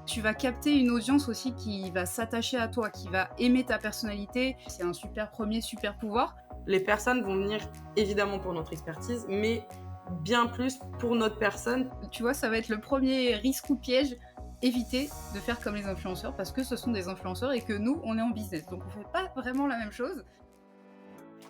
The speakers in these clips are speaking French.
Tu vas capter une audience aussi qui va s'attacher à toi, qui va aimer ta personnalité. C'est un super premier super pouvoir. Les personnes vont venir évidemment pour notre expertise, mais bien plus pour notre personne. Tu vois, ça va être le premier risque ou piège. Éviter de faire comme les influenceurs parce que ce sont des influenceurs et que nous, on est en business. Donc on fait pas vraiment la même chose.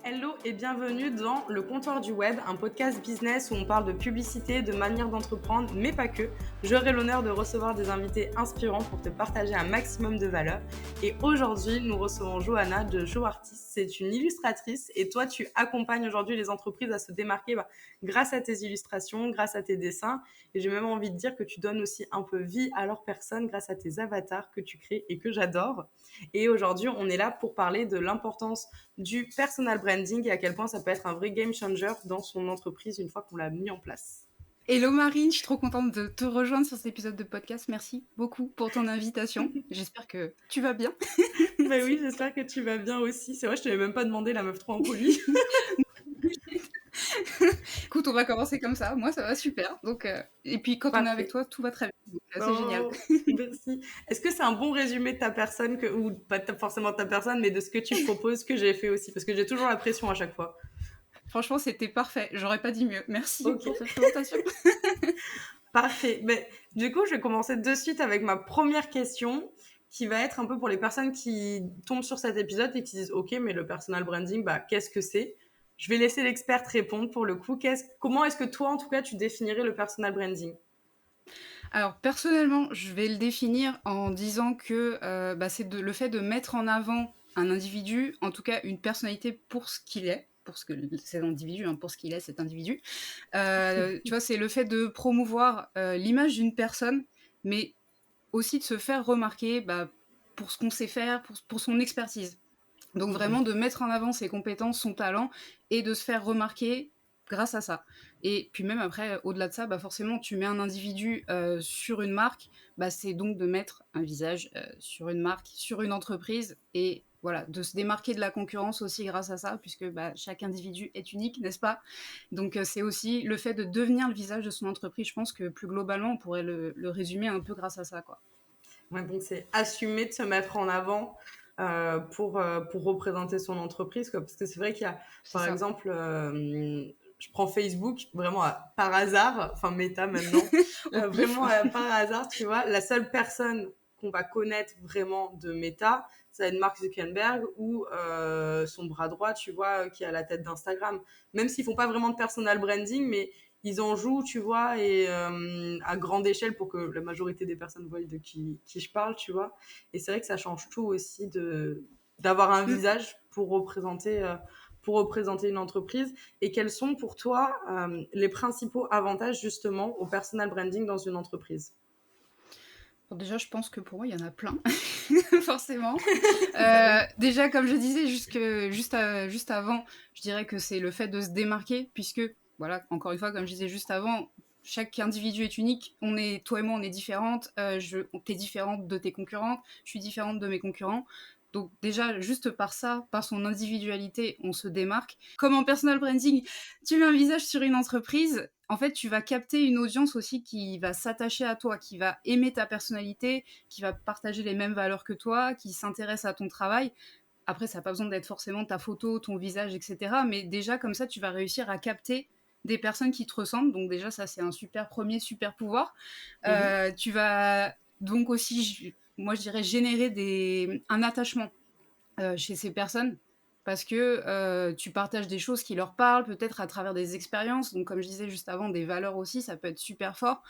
Hello et bienvenue dans Le Comptoir du Web, un podcast business où on parle de publicité, de manière d'entreprendre, mais pas que. J'aurai l'honneur de recevoir des invités inspirants pour te partager un maximum de valeur. Et aujourd'hui, nous recevons Johanna de JoArtist. C'est une illustratrice et toi, tu accompagnes aujourd'hui les entreprises à se démarquer grâce à tes illustrations, grâce à tes dessins. Et j'ai même envie de dire que tu donnes aussi un peu vie à leur personne grâce à tes avatars que tu crées et que j'adore. Et aujourd'hui, on est là pour parler de l'importance du personal branding et à quel point ça peut être un vrai game changer dans son entreprise une fois qu'on l'a mis en place. Hello Marine, je suis trop contente de te rejoindre sur cet épisode de podcast. Merci beaucoup pour ton invitation. J'espère que tu vas bien. Bah oui, j'espère que tu vas bien aussi. C'est vrai, je t'avais même pas demandé, la meuf trop impolie. Écoute, on va commencer comme ça. Moi, ça va super. Donc, et puis quand on est avec Parfait. toi, tout va très bien. Donc, c'est génial. Oh, merci. Est-ce que c'est un bon résumé de ta personne, ou pas forcément de ta personne, mais de ce que tu proposes, que j'ai fait aussi? Parce que j'ai toujours la pression à chaque fois. Franchement, c'était parfait. J'aurais pas dit mieux. Merci Ok, pour cette présentation. parfait. Mais, du coup, je vais commencer de suite avec ma première question, qui va être un peu pour les personnes qui tombent sur cet épisode et qui disent ok, mais le personal branding, qu'est-ce que c'est? Je vais laisser l'experte répondre pour le coup. Comment est-ce que toi, en tout cas, tu définirais le personal branding? Alors, personnellement, je vais le définir en disant que c'est le fait de mettre en avant un individu, en tout cas une personnalité pour ce qu'il est, pour ce que cet individu, hein, pour ce qu'il est, cet individu. Tu vois, c'est le fait de promouvoir l'image d'une personne, mais aussi de se faire remarquer pour ce qu'on sait faire, pour son expertise. Donc vraiment de mettre en avant ses compétences, son talent, et de se faire remarquer grâce à ça. Et puis même après, au-delà de ça, forcément, tu mets un individu sur une marque, c'est donc de mettre un visage sur une marque, sur une entreprise, et voilà, de se démarquer de la concurrence aussi grâce à ça, puisque chaque individu est unique, n'est-ce pas? Donc c'est aussi le fait de devenir le visage de son entreprise. Je pense que plus globalement, on pourrait le résumer un peu grâce à ça, quoi. Ouais, donc c'est assumer de se mettre en avant pour représenter son entreprise, quoi. Parce que c'est vrai qu'il y a, C'est par ça. exemple, je prends Facebook vraiment par hasard, enfin Meta maintenant, Au pif. vraiment par hasard, tu vois, la seule personne qu'on va connaître vraiment de Meta, ça va être Mark Zuckerberg ou son bras droit, tu vois, qui est à la tête d'Instagram. Même s'ils font pas vraiment de personal branding, mais ils en jouent, tu vois, et à grande échelle pour que la majorité des personnes voient de qui je parle, tu vois. Et c'est vrai que ça change tout aussi d'avoir un Mm. visage pour représenter une entreprise. Et quels sont pour toi les principaux avantages justement au personal branding dans une entreprise? Bon, déjà, je pense que pour moi, il y en a plein, forcément. Bah oui. Déjà, comme je disais juste avant, je dirais que c'est le fait de se démarquer, puisque, voilà, encore une fois, comme je disais juste avant, chaque individu est unique. Toi et moi, on est différentes. T'es différente de tes concurrentes. Je suis différente de mes concurrents. Donc déjà, juste par ça, par son individualité, on se démarque. Comme en personal branding, tu mets un visage sur une entreprise, en fait, tu vas capter une audience aussi qui va s'attacher à toi, qui va aimer ta personnalité, qui va partager les mêmes valeurs que toi, qui s'intéresse à ton travail. Après, ça n'a pas besoin d'être forcément ta photo, ton visage, etc. Mais déjà, comme ça, tu vas réussir à capter des personnes qui te ressemblent. Donc déjà, ça, c'est un super premier, super pouvoir. Mhm. Tu vas donc aussi, moi, je dirais, générer un attachement chez ces personnes parce que tu partages des choses qui leur parlent, peut-être à travers des expériences. Donc, comme je disais juste avant, des valeurs aussi, ça peut être super fort.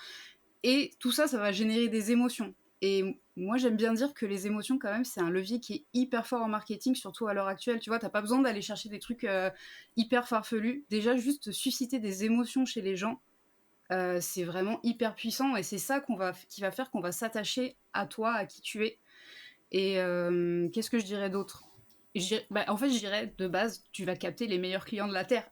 Et tout ça, ça va générer des émotions. Et moi, j'aime bien dire que les émotions, quand même, c'est un levier qui est hyper fort en marketing, surtout à l'heure actuelle. Tu vois, t'as pas besoin d'aller chercher des trucs hyper farfelus. Déjà, juste susciter des émotions chez les gens, c'est vraiment hyper puissant. Et c'est ça qui va faire qu'on va s'attacher à toi, à qui tu es. Et qu'est-ce que je dirais d'autre? En fait, je dirais, de base, tu vas capter les meilleurs clients de la Terre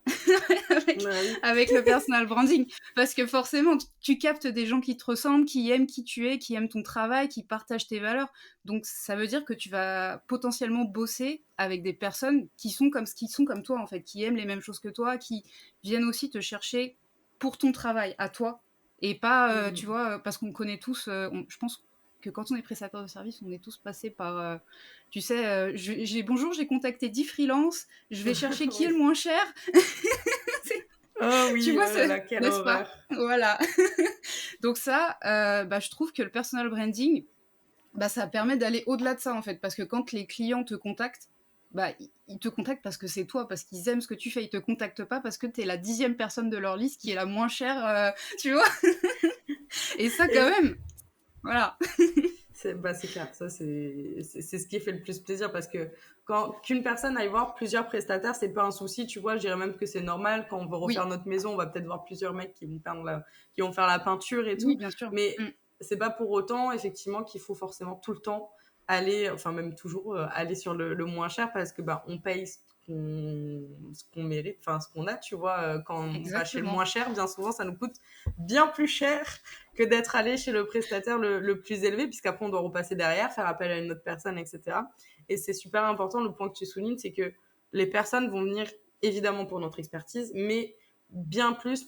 avec, Bah oui. avec le personal branding. Parce que forcément, tu captes des gens qui te ressemblent, qui aiment qui tu es, qui aiment ton travail, qui partagent tes valeurs. Donc, ça veut dire que tu vas potentiellement bosser avec des personnes qui sont comme toi, en fait, qui aiment les mêmes choses que toi, qui viennent aussi te chercher pour ton travail, à toi. Et pas, tu Mhm. vois, parce qu'on connaît tous, je pense que quand on est prestataire de service, on est tous passés par, tu sais, bonjour, j'ai contacté 10 freelances, je vais chercher qui est le Oui. moins cher. Oh Tu oui, vois, oh là là, quelle n'est-ce pas? horreur. Voilà. Donc ça, je trouve que le personal branding, ça permet d'aller au-delà de ça, en fait. Parce que quand les clients te contactent, ils te contactent parce que c'est toi, parce qu'ils aiment ce que tu fais. Ils te contactent pas parce que t'es la 10e personne de leur liste qui est la moins chère, tu vois. Et ça, quand Et même, voilà. c'est clair, ça c'est ce qui fait le plus plaisir parce que quand qu'une personne aille voir plusieurs prestataires, c'est pas un souci, tu vois, je dirais même que c'est normal quand on veut refaire Oui, notre maison, on va peut-être voir plusieurs mecs qui vont faire la peinture et oui, tout, bien sûr. mais c'est pas pour autant effectivement qu'il faut forcément tout le temps aller, enfin même toujours aller sur le moins cher parce que on paye ce qu'on mérite, enfin ce qu'on a, tu vois, quand on va chez le Exactement. moins cher, bien souvent ça nous coûte bien plus cher que d'être allé chez le prestataire le plus élevé, puisqu'après on doit repasser derrière, faire appel à une autre personne, etc. Et c'est super important, le point que tu soulignes, c'est que les personnes vont venir évidemment pour notre expertise, mais bien plus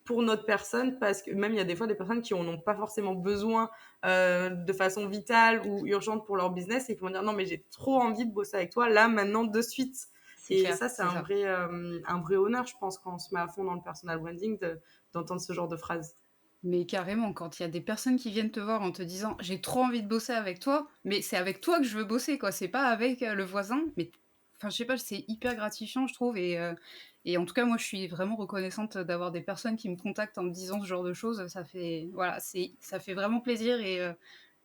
pour notre personne, parce que même il y a des fois des personnes qui en ont pas forcément besoin de façon vitale ou urgente pour leur business et qui vont dire non mais j'ai trop envie de bosser avec toi là maintenant de suite. C'est Et clair, ça c'est c'est ça. un vrai honneur je pense quand on se met à fond dans le personal branding d'entendre ce genre de phrases. Mais carrément, quand il y a des personnes qui viennent te voir en te disant: «J'ai trop envie de bosser avec toi», mais c'est avec toi que je veux bosser, quoi. C'est pas avec, le voisin. Mais enfin, je sais pas, c'est hyper gratifiant, je trouve et en tout cas, moi, je suis vraiment reconnaissante d'avoir des personnes qui me contactent en me disant ce genre de choses. Ça fait voilà, ça fait vraiment plaisir et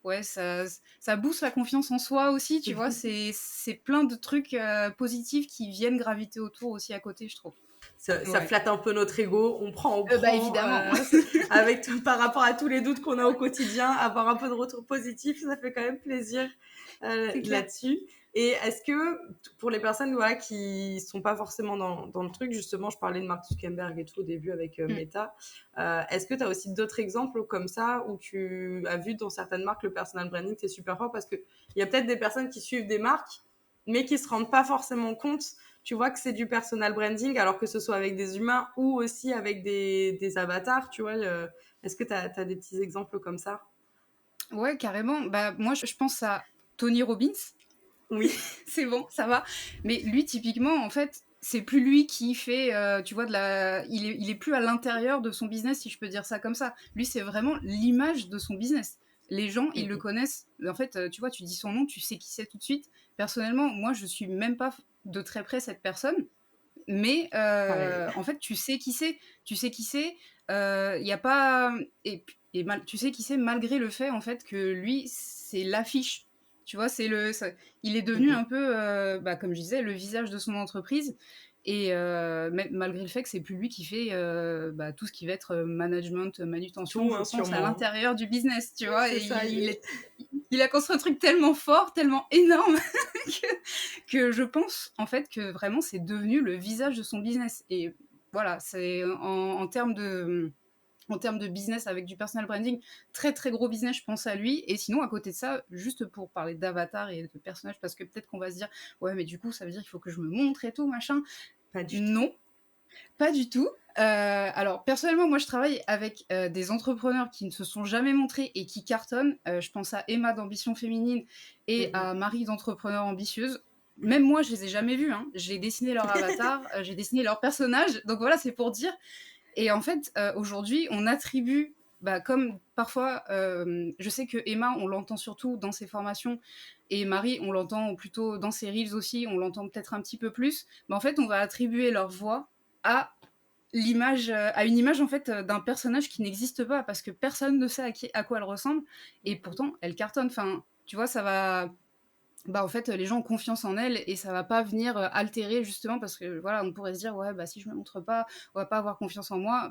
ouais, ça booste la confiance en soi aussi, tu vois? C'est plein de trucs, positifs qui viennent graviter autour aussi à côté, je trouve. Ça Ouais. flatte un peu notre ego, on prend Évidemment. avec par rapport à tous les doutes qu'on a au quotidien, avoir un peu de retour positif, ça fait quand même plaisir C'est clair. là-dessus. Et est-ce que pour les personnes voilà, qui sont pas forcément dans le truc, justement, je parlais de Mark Zuckerberg et tout au début avec Mmh. Meta, est-ce que tu as aussi d'autres exemples comme ça où tu as vu dans certaines marques le personal branding, c'est super fort parce qu'il y a peut-être des personnes qui suivent des marques, mais qui se rendent pas forcément compte tu vois que c'est du personal branding, alors que ce soit avec des humains ou aussi avec des avatars, tu vois. Est-ce que tu as des petits exemples comme ça? Ouais, carrément. Moi, je pense à Tony Robbins. Oui. C'est bon, ça va. Mais lui, typiquement, en fait, c'est plus lui qui fait, tu vois, il est plus à l'intérieur de son business, si je peux dire ça comme ça. Lui, c'est vraiment l'image de son business. Les gens, ils le Mhm. connaissent. En fait, tu vois, tu dis son nom, tu sais qui c'est tout de suite. Personnellement, moi, je suis même pas de très près cette personne. Mais Pareil. en fait, tu sais qui c'est. Tu sais qui c'est. Il y a pas tu sais qui c'est malgré le fait, en fait, que lui, c'est l'affiche. Tu vois? Il est devenu Mhm. un peu, comme je disais, le visage de son entreprise et même malgré le fait que c'est plus lui qui fait, tout ce qui va être, management, manutention, Tout, je hein, pense, à sûrement. l'intérieur du business, tu vois? C'est Et ça. il a construit un truc tellement fort, tellement énorme que que je pense, en fait, que vraiment c'est devenu le visage de son business et voilà, c'est en termes de business avec du personal branding, très, très gros business, je pense à lui et sinon à côté de ça, juste pour parler d'avatar et de personnages parce que peut-être qu'on va se dire: «Ouais, mais du coup, ça veut dire qu'il faut que je me montre et tout machin». Pas du tout. Non, pas du tout. Alors personnellement, moi je travaille avec, des entrepreneurs qui ne se sont jamais montrés et qui cartonnent. Je pense à Emma d'Ambition Féminine et Mhm. à Marie d'Entrepreneur Ambitieuse. Même moi, je les ai jamais vus, hein. J'ai dessiné leur avatar, j'ai dessiné leur personnage, donc voilà, c'est pour dire et en fait, aujourd'hui, on attribue, comme parfois, je sais que Emma, on l'entend surtout dans ses formations et Marie, on l'entend plutôt dans ses reels aussi, on l'entend peut-être un petit peu plus. Mais en fait, on va attribuer leur voix à à une image en fait d'un personnage qui n'existe pas parce que personne ne sait à quoi elle ressemble et pourtant elle cartonne. Enfin, tu vois, ça va en fait, les gens ont confiance en elle et ça va pas venir, altérer justement parce que, voilà, on pourrait se dire: «Ouais, si je me montre pas, on va pas avoir confiance en moi».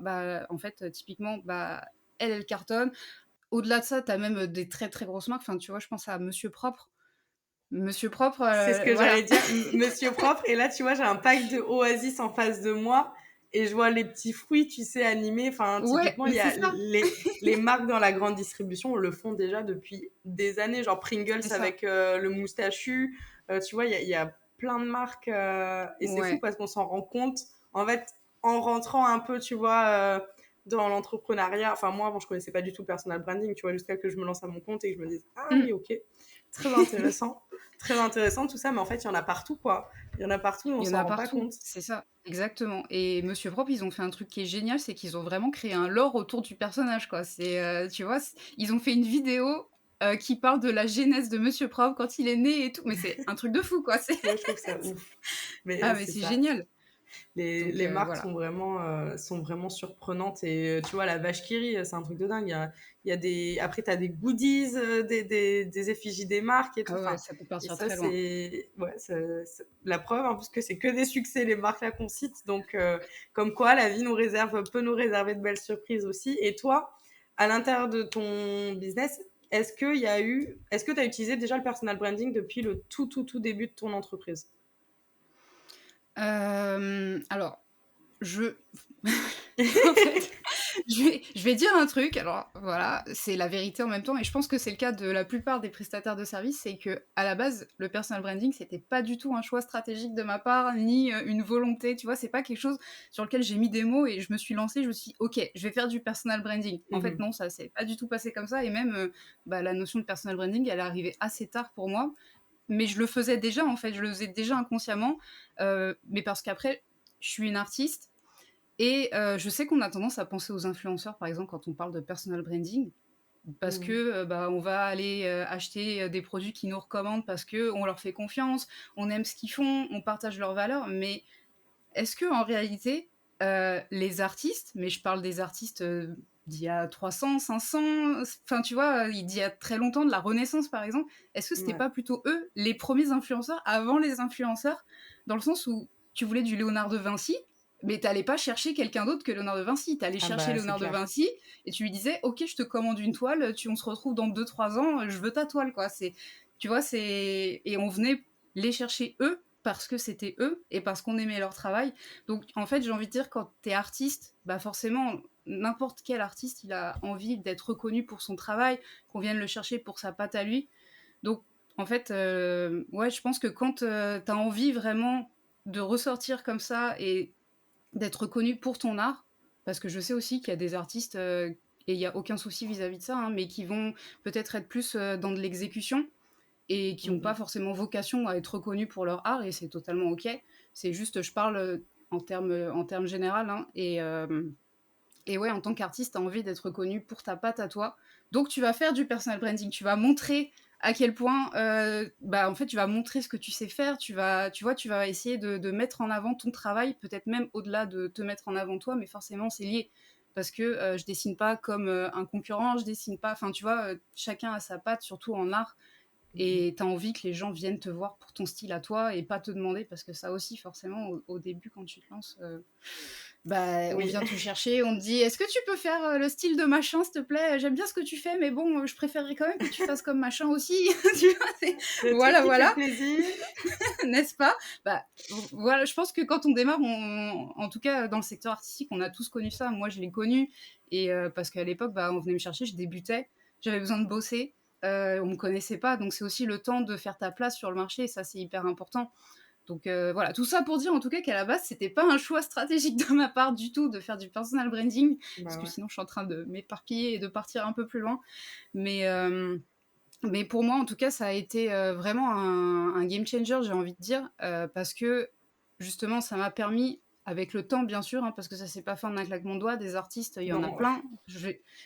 En fait, typiquement, elle cartonne. Au-delà de ça, tu as même, des très, très grosses marques. Enfin, tu vois, je pense à Monsieur Propre. Monsieur Propre, C'est ce que voilà. j'allais dire, Monsieur Propre. Et là, tu vois, j'ai un pack de Oasis en face de moi et je vois les petits fruits, tu sais, animés. Enfin, Ouais, typiquement, il mais y c'est a ça, les marques dans la grande distribution le font déjà depuis des années, genre Pringles c'est ça. avec le moustachu. Tu vois, il y a plein de marques et c'est fou Ouais. parce qu'on s'en rend compte, en fait, en rentrant un peu, tu vois, dans l'entrepreneuriat. Enfin, moi, avant, je connaissais pas du tout le personal branding, tu vois, jusqu'à que je me lance à mon compte et que je me dise, ah Mmh. oui, ok, très intéressant. Très intéressant tout ça, mais en fait, il y en a partout, quoi. Il y en a partout, on Il y en s'en a rend pas partout, compte. c'est ça, exactement et Monsieur Propre, ils ont fait un truc qui est génial, c'est qu'ils ont vraiment créé un lore autour du personnage, quoi. C'est, tu vois, ils ont fait une vidéo, qui parle de la genèse de Monsieur Propre quand il est né et tout, mais c'est un truc de fou, quoi. C'est Ouais, je trouve ça ouf. Mais ah mais c'est c'est ça. génial, Les, donc les marques voilà. sont vraiment surprenantes. Et tu vois, la vache qui rit, c'est un truc de dingue. Il y a des... Après, tu as des goodies, des effigies des marques et tout. Ah ouais, Enfin, ça peut et partir ça, très loin. c'est ouais, c'est la preuve, hein, parce que c'est que des succès, les marques là qu'on cite. Donc, comme quoi, la vie peut nous réserver de belles surprises aussi. Et toi, à l'intérieur de ton business, est-ce que tu as utilisé déjà le personal branding depuis le tout début de ton entreprise? Alors, je en fait, je vais dire un truc, alors voilà, c'est la vérité en même temps et je pense que c'est le cas de la plupart des prestataires de services, c'est que à la base, le personal branding, c'était pas du tout un choix stratégique de ma part, ni, une volonté, tu vois? C'est pas quelque chose sur lequel j'ai mis des mots et je me suis lancée, je me suis dit: «OK, je vais faire du personal branding». En fait, Mhm. non, ça s'est pas du tout passé comme ça et même, bah, la notion de personal branding, elle est arrivée assez tard pour moi, mais je le faisais déjà, en fait, je le faisais déjà inconsciemment, mais parce qu'après, je suis une artiste et je sais qu'on a tendance à penser aux influenceurs, par exemple, quand on parle de personal branding, parce que, Mhm. bah, on va aller, acheter, des produits qu'ils nous recommandent parce qu'on leur fait confiance, on aime ce qu'ils font, on partage leurs valeurs. Mais est-ce qu'en réalité, les artistes, mais je parle des artistes, d'il y a 300, 500, enfin, tu vois, d'il y a très longtemps, de la Renaissance, par exemple, est-ce que c'était Ouais. pas plutôt eux, les premiers influenceurs, avant les influenceurs? Dans le sens où tu voulais du Léonard de Vinci, mais tu pas chercher quelqu'un d'autre que Léonard de Vinci. Tu allais Ah chercher bah, c'est Léonard de clair. Vinci et tu lui disais: «OK, je te commande une toile, on se retrouve dans 2, 3 ans, je veux ta toile», quoi. Tu vois, et on venait les chercher eux, parce que c'était eux et parce qu'on aimait leur travail. Donc, en fait, j'ai envie de dire, quand t'es artiste, bah forcément, n'importe quel artiste, il a envie d'être reconnu pour son travail, qu'on vienne le chercher pour sa patte à lui. Donc, en fait, ouais, je pense que quand t'as envie vraiment de ressortir comme ça et d'être reconnu pour ton art, parce que je sais aussi qu'il y a des artistes, et il n'y a aucun souci vis-à-vis de ça, hein, mais qui vont peut-être être plus dans de l'exécution et qui n'ont pas Mhm. forcément vocation à être reconnus pour leur art, et c'est totalement OK. C'est juste, je parle en termes général, hein, et ouais, en tant qu'artiste, tu as envie d'être reconnu pour ta patte à toi. Donc, tu vas faire du personal branding. Tu vas montrer à quel point, bah, en fait, tu vas montrer ce que tu sais faire. Tu vas essayer de mettre en avant ton travail, peut-être même au-delà de te mettre en avant toi, mais forcément, c'est lié. Parce que je dessine pas comme un concurrent, je dessine pas. Enfin, tu vois, chacun a sa patte, surtout en art. Mhm. Et tu as envie que les gens viennent te voir pour ton style à toi et pas te demander, parce que ça aussi, forcément, au début, quand tu te lances, bah, on Oui, vient te chercher, on te dit: «Est-ce que tu peux faire, le style de machin, s'il te plaît? J'aime bien ce que tu fais, mais bon, je préférerais quand même que tu fasses comme machin aussi». Tu vois? le truc Voilà, qui fait voilà, plaisir. n'est-ce pas? Bah, voilà, je pense que quand on démarre, en tout cas, dans le secteur artistique, on a tous connu ça. Moi, je l'ai connu et parce qu'à l'époque, bah, on venait me chercher, je débutais, j'avais besoin de bosser, on me connaissait pas, donc c'est aussi le temps de faire ta place sur le marché, et ça, c'est hyper important. Donc voilà, tout ça pour dire en tout cas qu'à la base, c'était pas un choix stratégique de ma part du tout de faire du personal branding, parce Bah que ouais. sinon je suis en train de m'éparpiller et de partir un peu plus loin. Mais, mais pour moi, en tout cas, ça a été vraiment un game changer, j'ai envie de dire, parce que justement, ça m'a permis, avec le temps bien sûr, hein, parce que ça s'est pas fait en un claquement de doigts, des artistes, il y en a Non, plein.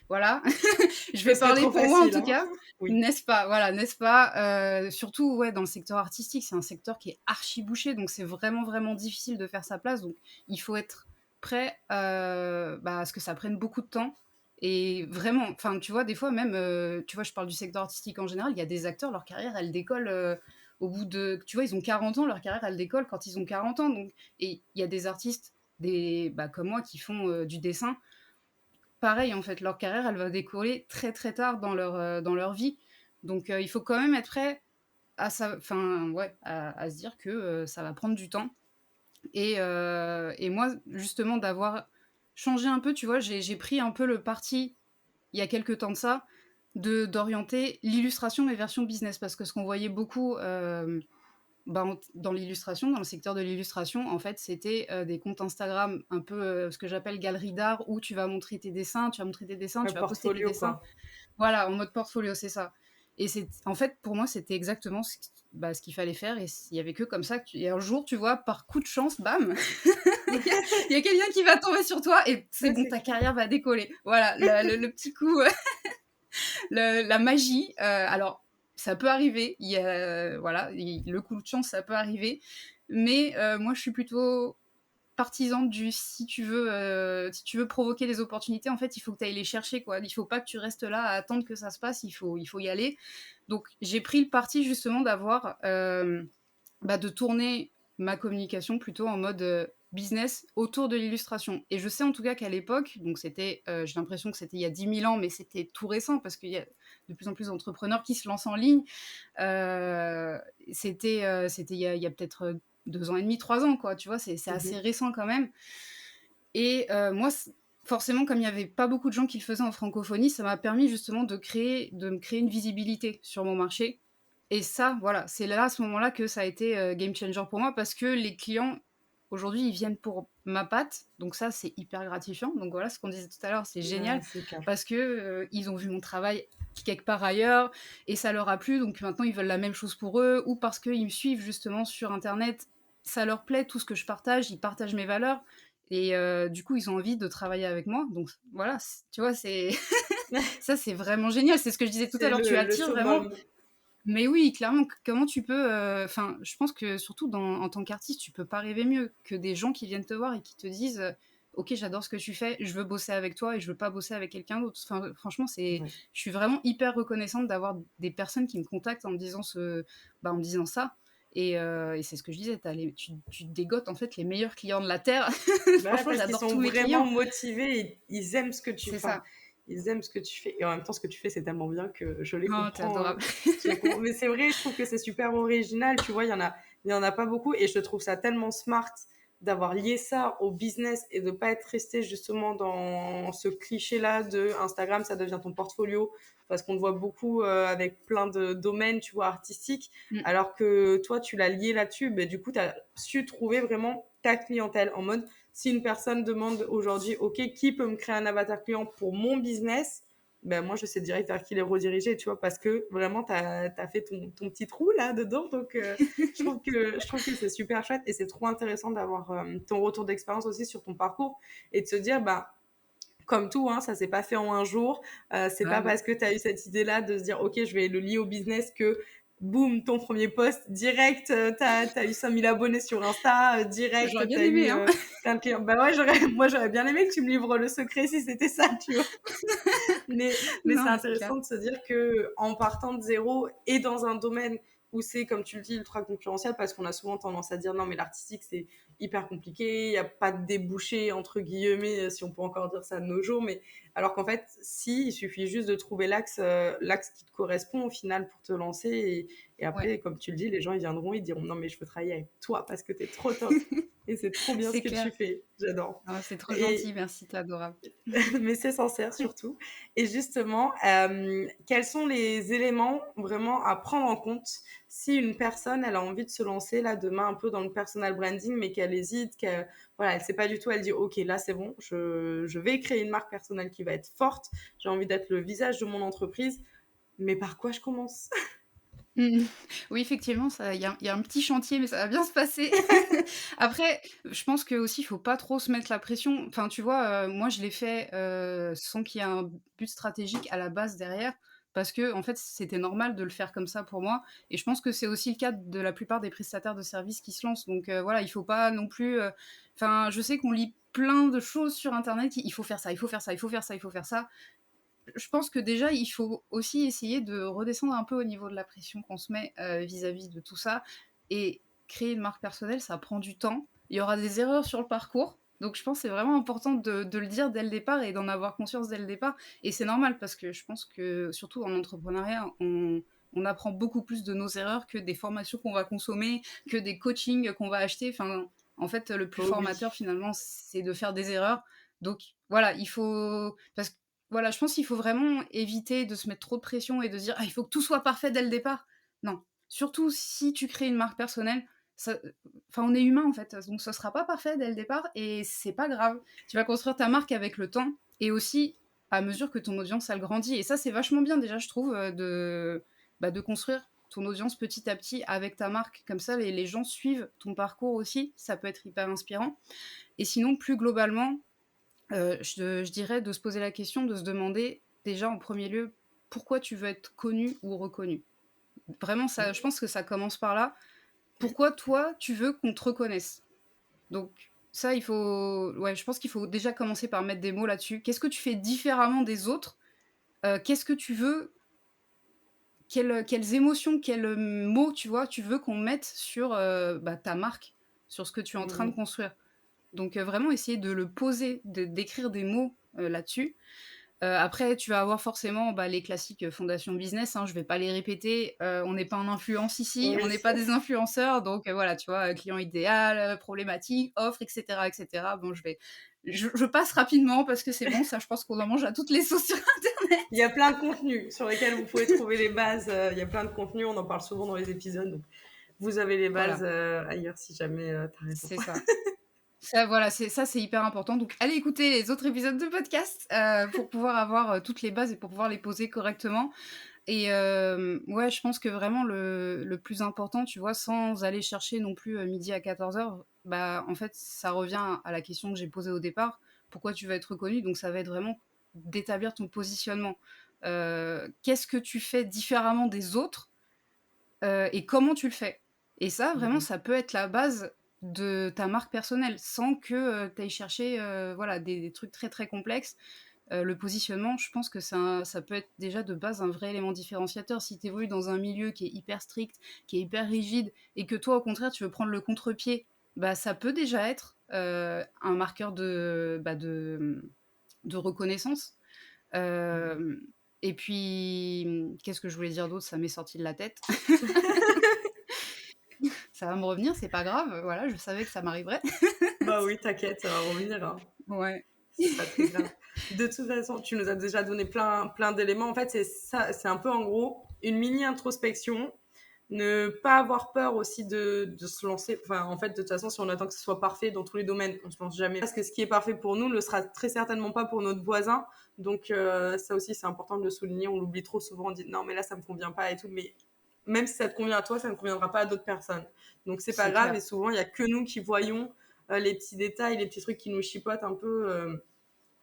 Voilà, je ce vais serait parler trop pour moi en facile, tout hein. cas. Oui. N'est-ce pas? Voilà, n'est-ce pas? Surtout, ouais, dans le secteur artistique, c'est un secteur qui est archi bouché, donc c'est vraiment, vraiment difficile de faire sa place. Donc il faut être prêt, bah, à ce que ça prenne beaucoup de temps. Et vraiment, enfin, tu vois, des fois même, tu vois, je parle du secteur artistique en général, il y a des acteurs, leur carrière, elle décolle au bout de... Tu vois, ils ont 40 ans, leur carrière, elle décolle quand ils ont 40 ans. Donc... Et il y a des artistes, bah, comme moi, qui font du dessin. Pareil, en fait, leur carrière, elle va décoller très, très tard dans leur vie. Donc, il faut quand même être prêt enfin, ouais, à se dire que ça va prendre du temps. Et moi, justement, d'avoir changé un peu, tu vois, j'ai pris un peu le parti, il y a quelques temps de ça, d'orienter l'illustration mais version business. Parce que ce qu'on voyait beaucoup Bah, dans l'illustration, dans le secteur de l'illustration, en fait, c'était, des comptes Instagram un peu, ce que j'appelle galerie d'art où tu vas montrer tes dessins, tu vas montrer tes dessins, Un tu vas poster tes portfolio, dessins. quoi. Voilà, en mode portfolio, c'est ça. Et c'est en fait, pour moi, c'était exactement ce qu'il fallait faire et il y avait que comme ça que tu et un jour, tu vois, par coup de chance, bam, il y a quelqu'un qui va tomber sur toi et c'est Ouais, bon, c'est ta clair. carrière va décoller. Voilà, le petit coup, la magie, alors ça peut arriver, il y a voilà, le coup de chance, ça peut arriver, mais moi, je suis plutôt partisan du si tu veux provoquer des opportunités, en fait, il faut que tu ailles les chercher, quoi. Il faut pas que tu restes là à attendre que ça se passe, il faut y aller. Donc j'ai pris le parti justement d'avoir, bah, de tourner ma communication plutôt en mode, business autour de l'illustration et je sais en tout cas qu'à l'époque, donc c'était, j'ai l'impression que c'était il y a 10 000 ans, mais c'était tout récent parce qu'il y a de plus en plus d'entrepreneurs qui se lancent en ligne. C'était il y a peut-être, 2 ans et demi, 3 ans, quoi, tu vois? C'est assez Mmh. récent quand même et moi forcément comme il y avait pas beaucoup de gens qui le faisaient en francophonie, ça m'a permis justement de me créer une visibilité sur mon marché et ça, voilà, c'est là, à ce moment-là, que ça a été, game changer pour moi parce que les clients, aujourd'hui, ils viennent pour ma patte, donc ça, c'est hyper gratifiant. Donc voilà, ce qu'on disait tout à l'heure, c'est Ouais, génial c'est clair. parce que, ils ont vu mon travail quelque part ailleurs et ça leur a plu, donc maintenant ils veulent la même chose pour eux ou parce qu'ils me suivent justement sur internet, ça leur plaît tout ce que je partage, ils partagent mes valeurs et du coup, ils ont envie de travailler avec moi. Donc voilà, tu vois, c'est ça, c'est vraiment génial. C'est ce que je disais tout à C'est l'heure, tu le attires vraiment. summum. Mais oui, clairement, comment tu peux, enfin, je pense que surtout en tant qu'artiste, tu peux pas rêver mieux que des gens qui viennent te voir et qui te disent, OK, j'adore ce que tu fais, je veux bosser avec toi et je veux pas bosser avec quelqu'un d'autre. Enfin, franchement, Ouais. je suis vraiment hyper reconnaissante d'avoir des personnes qui me contactent en me disant ça. Et c'est ce que je disais, tu dégotes en fait les meilleurs clients de la terre. Bah, ouais, Franchement, parce qu'ils j'adore sont tous mes vraiment clients. motivés et ils aiment ce que tu C'est enfin, ça. ils aiment ce que tu fais et en même temps, ce que tu fais, c'est tellement bien que je les Oh, t'es comprends, adorable. je les comprends. Mais c'est vrai, je trouve que c'est super original, tu vois? Il y en a pas beaucoup et je trouve ça tellement smart d'avoir lié ça au business et de pas être resté justement dans ce cliché-là de Instagram, ça devient ton portfolio parce qu'on le voit beaucoup, avec plein de domaines, tu vois, artistiques. Mmh, Alors que toi, tu l'as lié là-dessus, beh, du coup, tu as su trouver vraiment ta clientèle en mode si une personne demande aujourd'hui, OK, qui peut me créer un avatar client pour mon business, ben moi, je sais direct vers qui les rediriger, tu vois, parce que vraiment, tu as fait ton petit trou là dedans. Donc, je trouve que c'est super chouette et c'est trop intéressant d'avoir ton retour d'expérience aussi sur ton parcours et de se dire, bah, comme tout, hein, ça s'est pas fait en un jour. C'est bah pas non. parce que tu as eu cette idée-là de se dire, OK, je vais le lier au business que, boum, ton premier post, direct, tu as eu 5000 abonnés sur Insta, direct, J'aurais tu bien as aimé, eu hein. plein de clients. Bah ouais, moi, j'aurais bien aimé que tu me livres le secret si c'était ça, tu vois. Mais c'est Non, mais c'est clair. intéressant de se dire que en partant de zéro et dans un domaine où c'est, comme tu le dis, ultra concurrentiel, parce qu'on a souvent tendance à dire non, mais l'artistique, c'est hyper compliqué, il n'y a pas de débouché, entre guillemets, si on peut encore dire ça de nos jours, mais alors qu'en fait, si, il suffit juste de trouver l'axe qui te correspond au final pour te lancer, et Ouais. après, comme tu le dis, les gens, ils viendront, ils diront non, mais je veux travailler avec toi parce que t'es trop top, et c'est trop bien ce C'est que clair. tu fais, j'adore. Ah, c'est trop gentil, Et merci, tu adorable. mais c'est sincère surtout. Et justement, quels sont les éléments vraiment à prendre en compte si une personne, elle a envie de se lancer là demain un peu dans le personal branding, mais qu'elle hésite, qu'elle voilà, elle sait pas du tout, elle dit ok, là c'est bon, je vais créer une marque personnelle qui va être forte, j'ai envie d'être le visage de mon entreprise, mais par quoi je commence? Mmh. Oui, effectivement, ça il y a un petit chantier, mais ça va bien se passer. Après, je pense qu'aussi, il faut pas trop se mettre la pression. Enfin, tu vois, moi, je l'ai fait, sans qu'il y ait un but stratégique à la base derrière, parce que en fait, c'était normal de le faire comme ça pour moi et je pense que c'est aussi le cas de la plupart des prestataires de services qui se lancent. Donc voilà, il faut pas non plus, enfin, je sais qu'on lit plein de choses sur internet, il faut faire ça, il faut faire ça, il faut faire ça, il faut faire ça. Je pense que déjà, il faut aussi essayer de redescendre un peu au niveau de la pression qu'on se met, vis-à-vis de tout ça et créer une marque personnelle, ça prend du temps. Il y aura des erreurs sur le parcours, donc je pense que c'est vraiment important de le dire dès le départ et d'en avoir conscience dès le départ et c'est normal parce que je pense que, surtout en entrepreneuriat, on apprend beaucoup plus de nos erreurs que des formations qu'on va consommer, que des coachings qu'on va acheter. Enfin, en fait, le plus Oh formateur oui. finalement, c'est de faire des erreurs, donc voilà, il faut parce que voilà, je pense qu'il faut vraiment éviter de se mettre trop de pression et de se dire: «Ah, il faut que tout soit parfait dès le départ». Non, surtout si tu crées une marque personnelle, ça enfin, on est humain, en fait, donc ça sera pas parfait dès le départ et c'est pas grave. Tu vas construire ta marque avec le temps et aussi à mesure que ton audience, elle grandit et ça, c'est vachement bien déjà, je trouve, de construire ton audience petit à petit avec ta marque. Comme ça, les gens suivent ton parcours aussi, ça peut être hyper inspirant et sinon, plus globalement, je dirais de se poser la question, de se demander déjà en premier lieu, pourquoi tu veux être connu ou reconnu? Vraiment ça, je pense que ça commence par là. Pourquoi toi, tu veux qu'on te reconnaisse? Donc ça, il faut ouais, je pense qu'il faut déjà commencer par mettre des mots là-dessus. Qu'est-ce que tu fais différemment des autres? Qu'est-ce que tu veux? Quelles émotions, quels, mots, tu vois, tu veux qu'on mette sur, ta marque, sur ce que tu es en train de Mmh. construire? Donc vraiment essayer de le poser, d'écrire des mots, là-dessus. Après, tu vas avoir forcément, les classiques, fondations business, hein, je vais pas les répéter. On n'est pas en influence ici, on Oui. n'est pas des influenceurs, donc voilà, tu vois, client idéal, problématique, offre et cetera et cetera. Bon, je passe rapidement parce que c'est bon, ça, je pense qu'on en mange à toutes les sauces sur internet. Il y a plein de contenus sur lesquels vous pouvez trouver les bases. Il y a plein de contenus, on en parle souvent dans les épisodes. Donc vous avez les bases Voilà, ailleurs si jamais tu as raison. c'est ça. Ça, voilà, c'est hyper important. Donc, allez écouter les autres épisodes de podcast, pour pouvoir avoir, toutes les bases et pour pouvoir les poser correctement. Et ouais, je pense que vraiment le plus important, tu vois, sans aller chercher non plus, midi à 14h, en fait, ça revient à la question que j'ai posée au départ: «Pourquoi tu veux être reconnu?» Donc ça va être vraiment d'établir ton positionnement. Qu'est-ce que tu fais différemment des autres, et comment tu le fais? Et ça, vraiment, Mmh. ça peut être la base de ta marque personnelle, sans que, tu ailles chercher, voilà, des trucs très, très complexes. Le positionnement, je pense que ça peut être déjà de base un vrai élément différenciateur. Si tu évolues dans un milieu qui est hyper strict, qui est hyper rigide et que toi, au contraire, tu veux prendre le contre-pied, ça peut déjà être, un marqueur de reconnaissance. Hem et puis, qu'est-ce que je voulais dire d'autre? Ça m'est sorti de la tête. Ça va me revenir, c'est pas grave, voilà, je savais que ça m'arriverait. Bah oui, t'inquiète, ça va revenir, hein. Ouais. C'est pas très grave. De toute façon, tu nous as déjà donné plein d'éléments. En fait, c'est ça, c'est un peu en gros une mini introspection. Ne pas avoir peur aussi de se lancer. Enfin, en fait, de toute façon, si on attend que ce soit parfait dans tous les domaines, on se lance jamais. Parce que ce qui est parfait pour nous ne le sera très certainement pas pour notre voisin. Donc, ça aussi, c'est important de le souligner. On l'oublie trop souvent. On dit non, mais là, ça me convient pas et tout. Mais même si ça te convient à toi, ça ne conviendra pas à d'autres personnes. Donc, c'est pas C'est grave. clair. Et souvent, il y a que nous qui voyons les petits détails, les petits trucs qui nous chipotent un peu.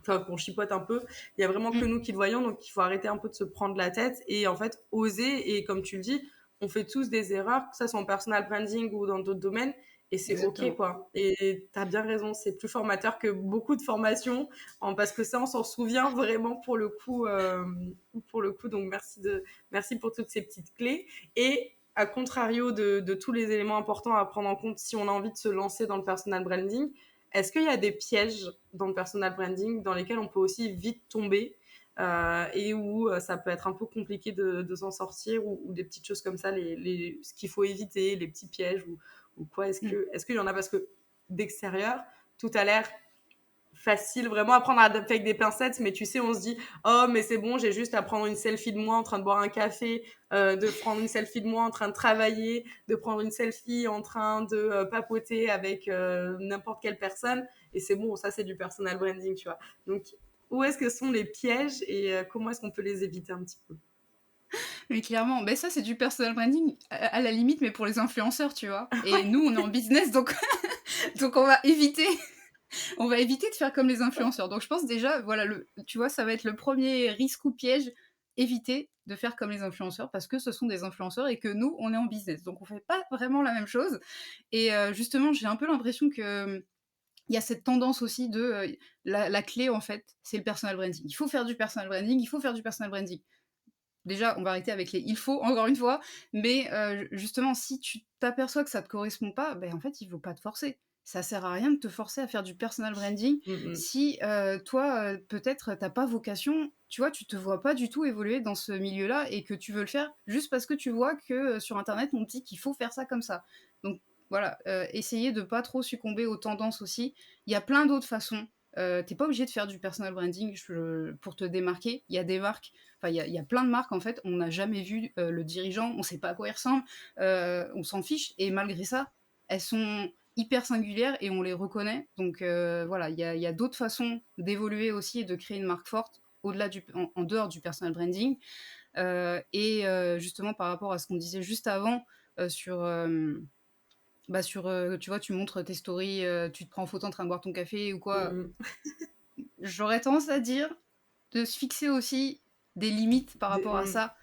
Enfin, qu'on chipote un peu. Il y a vraiment que Mmh, nous qui le voyons, donc il faut arrêter un peu de se prendre la tête et en fait oser. Et comme tu le dis, on fait tous des erreurs, que ça soit en personal branding ou dans d'autres domaines, et c'est ok exactement. quoi. Et t'as bien raison, c'est plus formateur que beaucoup de formations, parce que ça, on s'en souvient vraiment pour le coup. Pour le coup, donc merci pour toutes ces petites clés. Et à contrario de tous les éléments importants à prendre en compte si on a envie de se lancer dans le personal branding, est-ce qu'il y a des pièges dans le personal branding dans lesquels on peut aussi vite tomber et où ça peut être un peu compliqué de s'en sortir ou des petites choses comme ça, ce qu'il faut éviter, les petits pièges ou quoi? Mmh. Est-ce qu'il y en a? Parce que d'extérieur, tout a l'air facile vraiment à prendre avec des pincettes, mais tu sais, on se dit oh, mais c'est bon, j'ai juste à prendre une selfie de moi en train de boire un café, de prendre une selfie de moi en train de travailler, de prendre une selfie en train de papoter avec n'importe quelle personne, et c'est bon, ça c'est du personal branding, tu vois. Donc, où est-ce que sont les pièges et comment est-ce qu'on peut les éviter un petit peu? Mais clairement, ça, c'est du personal branding à la limite, mais pour les influenceurs, tu vois? Et nous, on est en business, donc donc on va éviter de faire comme les influenceurs. Donc je pense déjà, voilà, tu vois, ça va être le premier risque ou piège, éviter de faire comme les influenceurs parce que ce sont des influenceurs et que nous, on est en business. Donc on fait pas vraiment la même chose et justement, j'ai un peu l'impression que, il y a cette tendance aussi de, la clé, en fait, c'est le personal branding. Il faut faire du personal branding, il faut faire du personal branding. Déjà, on va arrêter avec les «il faut», encore une fois, mais justement, si tu t'aperçois que ça te correspond pas, en fait, il faut pas te forcer. Ça sert à rien de te forcer à faire du personal branding Mm. si, toi, peut-être, tu pas vocation, tu vois, tu te vois pas du tout évoluer dans ce milieu-là et que tu veux le faire juste parce que tu vois que, sur internet, on te dit qu'il faut faire ça comme ça. Donc voilà, essayer de pas trop succomber aux tendances aussi. Il y a plein d'autres façons, tu pas obligé de faire du personal branding pour te démarquer. Il y a des marques, enfin il y a plein de marques en fait, on n'a jamais vu, le dirigeant, on sait pas à quoi il ressemble, on s'en fiche et malgré ça, elles sont hyper singulières et on les reconnaît. Donc voilà, il y a d'autres façons d'évoluer aussi et de créer une marque forte au-delà en dehors du personal branding. Justement par rapport à ce qu'on disait juste avant, tu vois, tu montres tes stories, tu te prends en photo en train de boire ton café ou quoi. Mhm. J'aurais tendance à dire de se fixer aussi des limites par rapport à ça.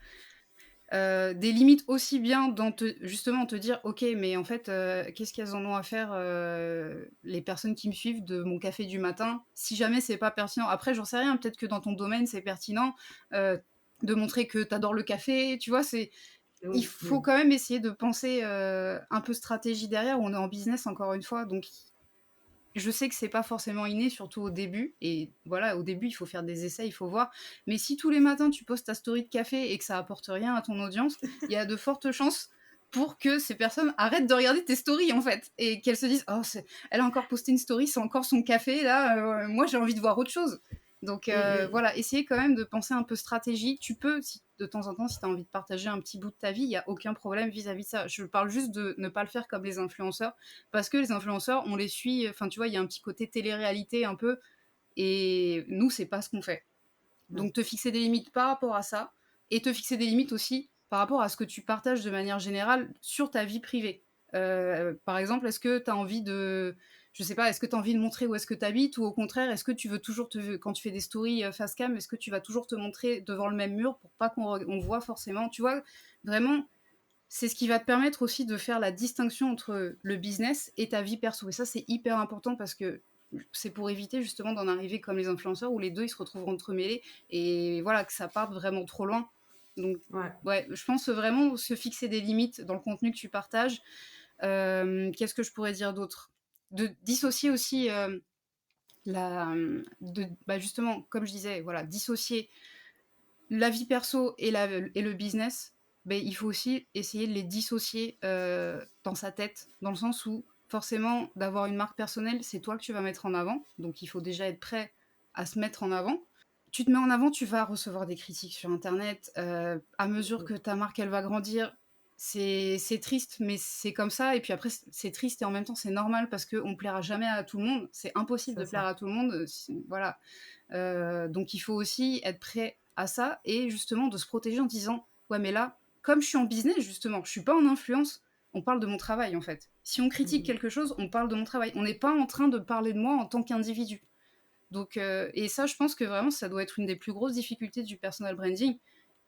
Des limites aussi bien justement te dire ok, mais en fait qu'est-ce qu'elles en ont à faire, les personnes qui me suivent, de mon café du matin, si jamais c'est pas pertinent. Après j'en sais rien, peut-être que dans ton domaine c'est pertinent, de montrer que t'adores le café, tu vois. Il Oui, faut quand même essayer de penser un peu stratégie derrière. On est en business encore une fois, donc je sais que c'est pas forcément inné, surtout au début. Et voilà, au début, il faut faire des essais, il faut voir. Mais si tous les matins, tu postes ta story de café et que ça apporte rien à ton audience, il y a de fortes chances pour que ces personnes arrêtent de regarder tes stories, en fait. Et qu'elles se disent, oh, elle a encore posté une story, c'est encore son café, là. Moi, j'ai envie de voir autre chose. Donc voilà, essayez quand même de penser un peu stratégie. Tu peux, de temps en temps, si tu as envie de partager un petit bout de ta vie, il n'y a aucun problème vis-à-vis de ça. Je parle juste de ne pas le faire comme les influenceurs, parce que les influenceurs, on les suit, enfin tu vois, il y a un petit côté télé-réalité un peu, et nous, c'est pas ce qu'on fait. Donc te fixer des limites par rapport à ça, et te fixer des limites aussi par rapport à ce que tu partages de manière générale sur ta vie privée. Par exemple, est-ce que tu as envie de... Je sais pas, est-ce que tu as envie de montrer où est-ce que tu habites, ou au contraire, est-ce que tu veux toujours, quand tu fais des stories face cam, est-ce que tu vas toujours te montrer devant le même mur pour pas qu'on voit forcément, tu vois, vraiment, c'est ce qui va te permettre aussi de faire la distinction entre le business et ta vie perso. Et ça, c'est hyper important parce que c'est pour éviter justement d'en arriver comme les influenceurs où les deux ils se retrouvent entremêlés et voilà, que ça parte vraiment trop loin. Donc, ouais. ouais, je pense vraiment se fixer des limites dans le contenu que tu partages. Qu'est-ce que je pourrais dire d'autre? De dissocier aussi justement, comme je disais, voilà, dissocier la vie perso et le business, ben, il faut aussi essayer de les dissocier dans sa tête, dans le sens où forcément d'avoir une marque personnelle, c'est toi que tu vas mettre en avant, donc il faut déjà être prêt à se mettre en avant. Tu te mets en avant, tu vas recevoir des critiques sur Internet, à mesure que ta marque elle va grandir. C'est triste, mais c'est comme ça. Et puis après, c'est triste et en même temps, c'est normal parce qu'on ne plaira jamais à tout le monde. C'est impossible C'est de plaire ça. à tout le monde. Voilà. Donc il faut aussi être prêt à ça et justement de se protéger en disant ouais, mais là, comme je suis en business, justement, je suis pas en influence, on parle de mon travail en fait. Si on critique quelque chose, on parle de mon travail. On n'est pas en train de parler de moi en tant qu'individu. Donc, et ça, je pense que vraiment, ça doit être une des plus grosses difficultés du personal branding